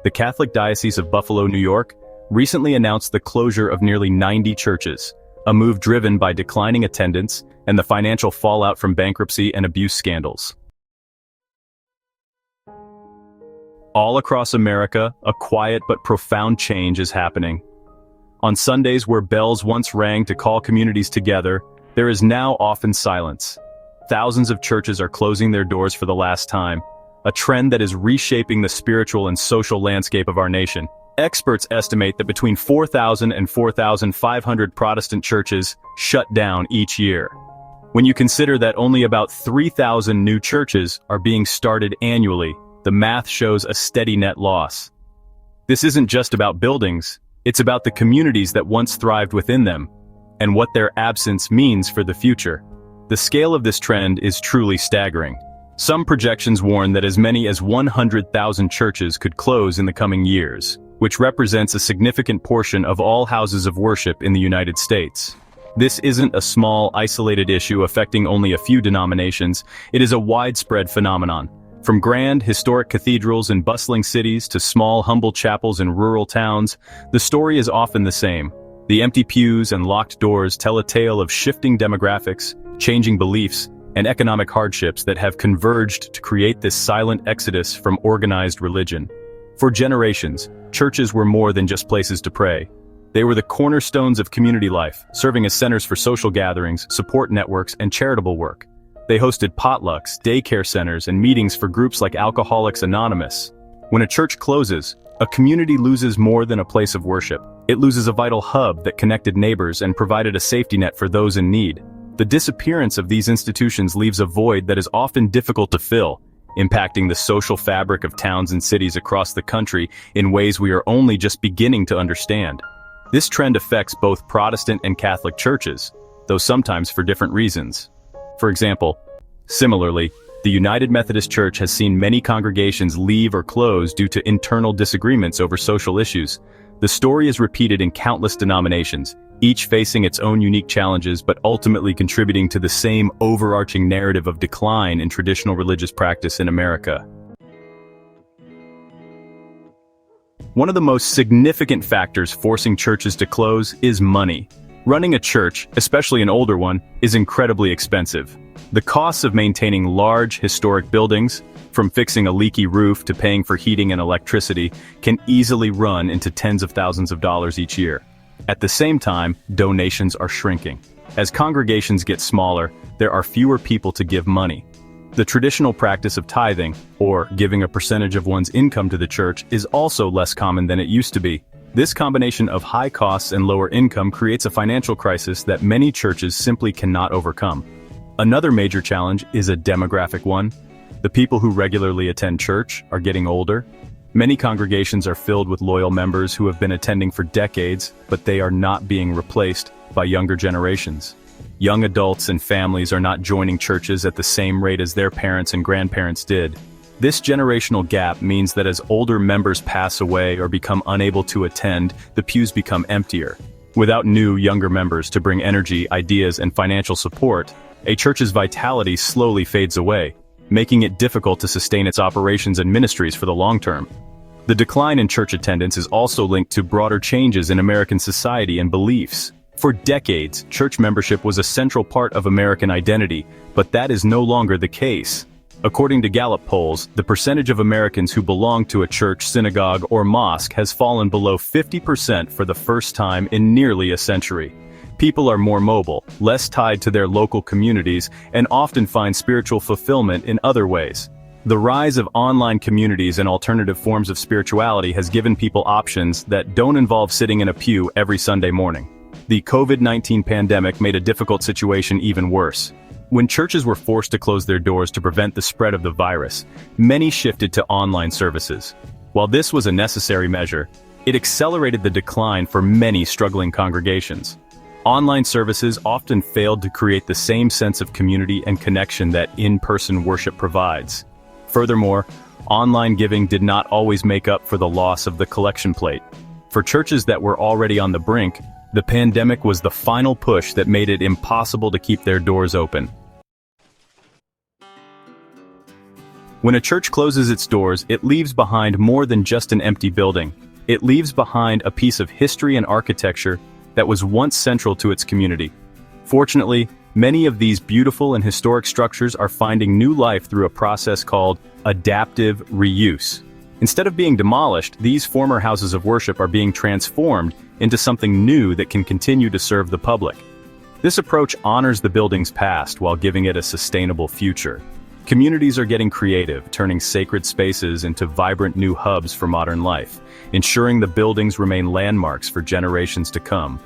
The Catholic Diocese of Buffalo, New York, recently announced the closure of nearly 90 churches, a move driven by declining attendance and the financial fallout from bankruptcy and abuse scandals. All across America, a quiet but profound change is happening. On Sundays, where bells once rang to call communities together, there is now often silence. Thousands of churches are closing their doors for the last time, a trend that is reshaping the spiritual and social landscape of our nation. Experts estimate that between 4,000 and 4,500 Protestant churches shut down each year. When you consider that only about 3,000 new churches are being started annually, the math shows a steady net loss. This isn't just about buildings, it's about the communities that once thrived within them, and what their absence means for the future. The scale of this trend is truly staggering. Some projections warn that as many as 100,000 churches could close in the coming years, which represents a significant portion of all houses of worship in the United States. This isn't a small, isolated issue affecting only a few denominations, it is a widespread phenomenon. From grand, historic cathedrals in bustling cities to small, humble chapels in rural towns, the story is often the same. The empty pews and locked doors tell a tale of shifting demographics, changing beliefs, and economic hardships that have converged to create this silent exodus from organized religion. For generations, churches were more than just places to pray. They were the cornerstones of community life, serving as centers for social gatherings, support networks, and charitable work. They hosted potlucks, daycare centers, and meetings for groups like Alcoholics Anonymous. When a church closes, a community loses more than a place of worship. It loses a vital hub that connected neighbors and provided a safety net for those in need. The disappearance of these institutions leaves a void that is often difficult to fill, impacting the social fabric of towns and cities across the country in ways we are only just beginning to understand. This trend affects both Protestant and Catholic churches, though sometimes for different reasons. For example, similarly, the United Methodist Church has seen many congregations leave or close due to internal disagreements over social issues. The story is repeated in countless denominations, each facing its own unique challenges but ultimately contributing to the same overarching narrative of decline in traditional religious practice in America. One of the most significant factors forcing churches to close is money. Running a church, especially an older one, is incredibly expensive. The costs of maintaining large, historic buildings, from fixing a leaky roof to paying for heating and electricity, can easily run into tens of thousands of dollars each year. At the same time, donations are shrinking. As congregations get smaller, there are fewer people to give money. The traditional practice of tithing, or giving a percentage of one's income to the church, is also less common than it used to be. This combination of high costs and lower income creates a financial crisis that many churches simply cannot overcome. Another major challenge is a demographic one. The people who regularly attend church are getting older. Many congregations are filled with loyal members who have been attending for decades, but they are not being replaced by younger generations. Young adults and families are not joining churches at the same rate as their parents and grandparents did. This generational gap means that as older members pass away or become unable to attend, the pews become emptier. Without new, younger members to bring energy, ideas, and financial support, a church's vitality slowly fades away, making it difficult to sustain its operations and ministries for the long term. The decline in church attendance is also linked to broader changes in American society and beliefs. For decades, church membership was a central part of American identity, but that is no longer the case. According to Gallup polls, the percentage of Americans who belong to a church, synagogue, or mosque has fallen below 50% for the first time in nearly a century. People are more mobile, less tied to their local communities, and often find spiritual fulfillment in other ways. The rise of online communities and alternative forms of spirituality has given people options that don't involve sitting in a pew every Sunday morning. The COVID-19 pandemic made a difficult situation even worse. When churches were forced to close their doors to prevent the spread of the virus, many shifted to online services. While this was a necessary measure, it accelerated the decline for many struggling congregations. Online services often failed to create the same sense of community and connection that in-person worship provides. Furthermore, online giving did not always make up for the loss of the collection plate. For churches that were already on the brink, the pandemic was the final push that made it impossible to keep their doors open. When a church closes its doors, it leaves behind more than just an empty building. It leaves behind a piece of history and architecture that was once central to its community. Fortunately, many of these beautiful and historic structures are finding new life through a process called adaptive reuse. Instead of being demolished, these former houses of worship are being transformed into something new that can continue to serve the public. This approach honors the building's past while giving it a sustainable future. Communities are getting creative, turning sacred spaces into vibrant new hubs for modern life, ensuring the buildings remain landmarks for generations to come.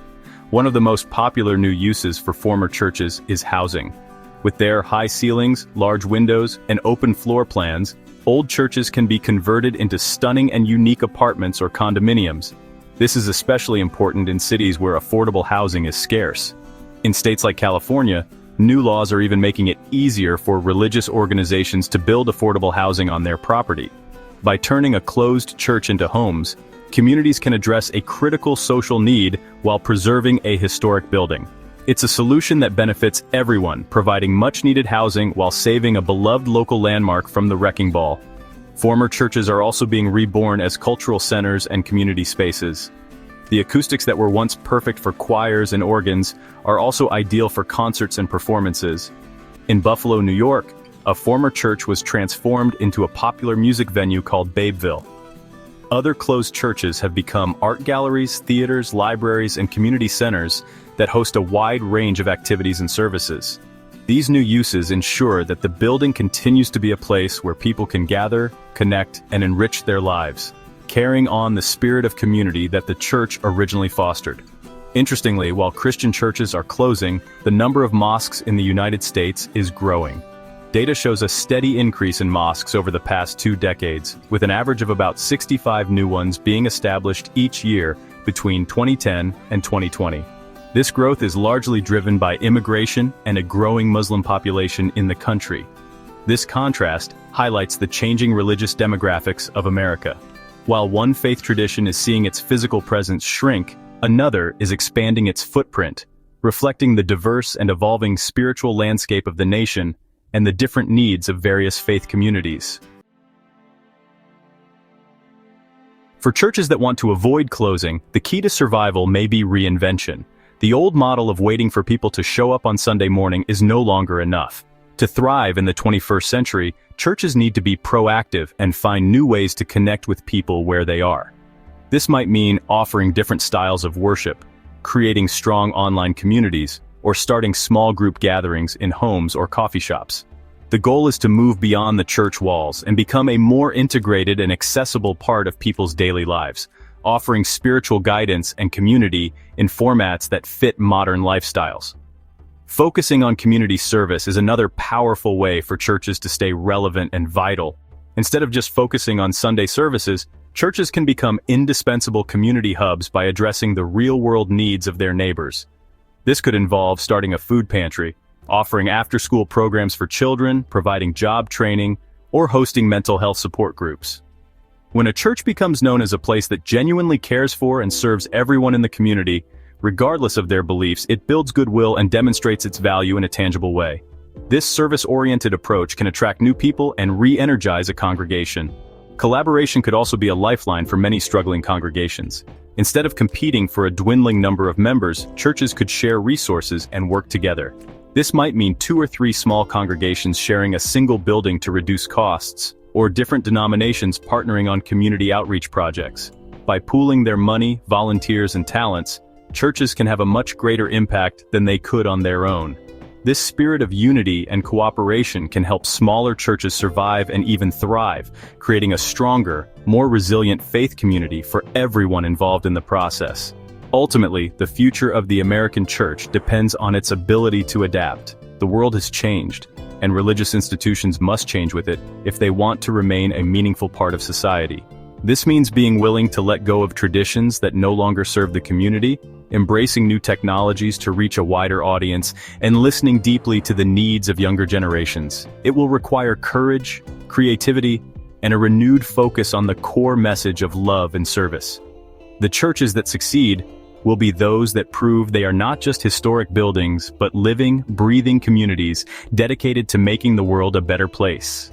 One of the most popular new uses for former churches is housing. With their high ceilings, large windows, and open floor plans, old churches can be converted into stunning and unique apartments or condominiums. This is especially important in cities where affordable housing is scarce. In states like California, new laws are even making it easier for religious organizations to build affordable housing on their property. By turning a closed church into homes, communities can address a critical social need while preserving a historic building. It's a solution that benefits everyone, providing much-needed housing while saving a beloved local landmark from the wrecking ball. Former churches are also being reborn as cultural centers and community spaces. The acoustics that were once perfect for choirs and organs are also ideal for concerts and performances. In Buffalo, New York, a former church was transformed into a popular music venue called Babeville. Other closed churches have become art galleries, theaters, libraries, and community centers that host a wide range of activities and services. These new uses ensure that the building continues to be a place where people can gather, connect, and enrich their lives, carrying on the spirit of community that the church originally fostered. Interestingly, while Christian churches are closing, the number of mosques in the United States is growing. Data shows a steady increase in mosques over the past 2 decades, with an average of about 65 new ones being established each year between 2010 and 2020. This growth is largely driven by immigration and a growing Muslim population in the country. This contrast highlights the changing religious demographics of America. While one faith tradition is seeing its physical presence shrink, another is expanding its footprint, reflecting the diverse and evolving spiritual landscape of the nation and the different needs of various faith communities. For churches that want to avoid closing, the key to survival may be reinvention. The old model of waiting for people to show up on Sunday morning is no longer enough. To thrive in the 21st century, churches need to be proactive and find new ways to connect with people where they are. This might mean offering different styles of worship, creating strong online communities, or starting small group gatherings in homes or coffee shops. The goal is to move beyond the church walls and become a more integrated and accessible part of people's daily lives, offering spiritual guidance and community in formats that fit modern lifestyles. Focusing on community service is another powerful way for churches to stay relevant and vital. Instead of just focusing on Sunday services, churches can become indispensable community hubs by addressing the real-world needs of their neighbors. This could involve starting a food pantry, offering after-school programs for children, providing job training, or hosting mental health support groups. When a church becomes known as a place that genuinely cares for and serves everyone in the community, regardless of their beliefs, it builds goodwill and demonstrates its value in a tangible way. This service-oriented approach can attract new people and re-energize a congregation. Collaboration could also be a lifeline for many struggling congregations. Instead of competing for a dwindling number of members, churches could share resources and work together. This might mean 2 or 3 small congregations sharing a single building to reduce costs, or different denominations partnering on community outreach projects. By pooling their money, volunteers, and talents, churches can have a much greater impact than they could on their own. This spirit of unity and cooperation can help smaller churches survive and even thrive, creating a stronger, more resilient faith community for everyone involved in the process. Ultimately, the future of the American church depends on its ability to adapt. The world has changed, and religious institutions must change with it if they want to remain a meaningful part of society. This means being willing to let go of traditions that no longer serve the community, embracing new technologies to reach a wider audience, and listening deeply to the needs of younger generations. It will require courage, creativity, and a renewed focus on the core message of love and service. The churches that succeed will be those that prove they are not just historic buildings, but living, breathing communities dedicated to making the world a better place.